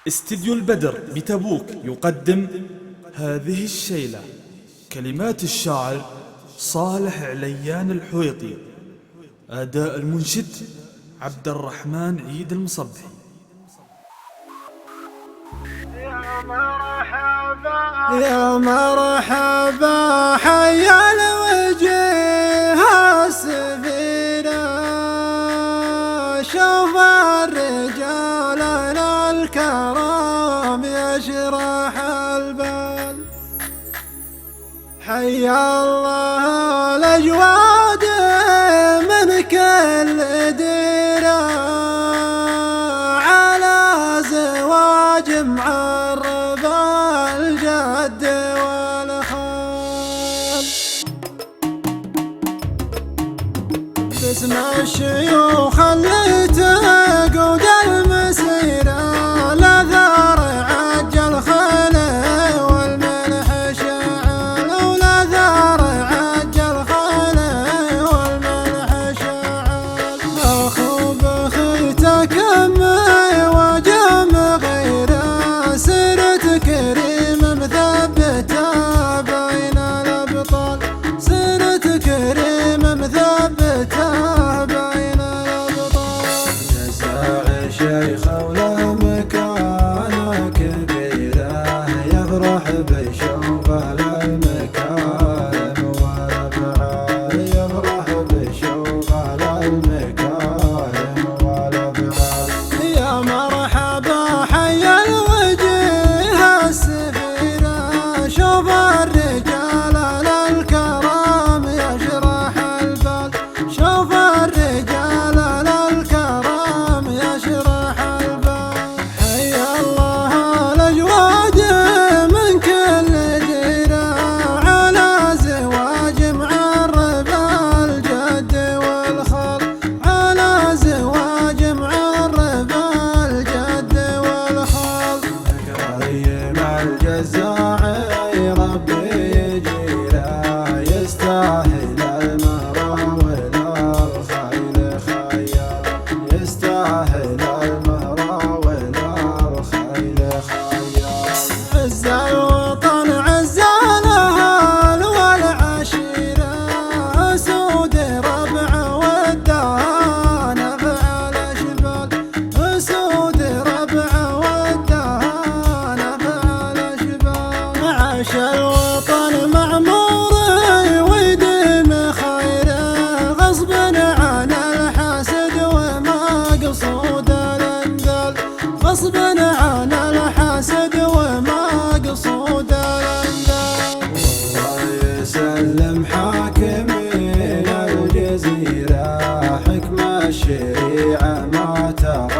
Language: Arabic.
استديو البدر بتبوك يقدم هذه الشيلة. كلمات الشاعر صالح عليان الحويطي، أداء المنشد عبد الرحمن عيد المصبحي. يا مرحبا حيا الوجه السفينة، شوف الرجال الكرام يشرح البال. حيا الله الأجواد من كل ديرة، على زواج معرب الجد والخال. باسم الشيوخ اللي تقود المسيرة، لا ذرع عجل خلي والملح شعل، ولا ذرع عجل خلي والملح شعل. أخو بخيتك أمي وجم غيره، سرت كريم مثبته بين الأبطال، سرت كريم مثبته بين الأبطال. جزاع شيخ وله مكانة كبيرة، يفرح بشوف المكارم والأفعال، يفرح بشوف المكارم والأفعال. يا مرحبا حيا الوجه السفينة، شوف الرجال الكرام يشرح البال، شوف الرجال الكرام يشرح البال. حيا الله الأجواد من كل ديرة، على زواج معرب الجد والخال، على زواج معرب الجد والخال. كريم الجزاعي ربي يجيله، يستاهل المهر والخيل خيال، يستاهل المهر والخيل خيال. عز الوطن عز الأهل والعشيرة، أسود ربعه والدهان فعل أشبال، أسود ربعه والدهان فعل أشبال. عاش الوطن معمور ويديم خيره، غصب عن الحاسد ومقصود الانذال، غصب عن الحاسد ومقصود الانذال. الله يسلم حاكمين الجزيرة، حكم الشريعة ما ترى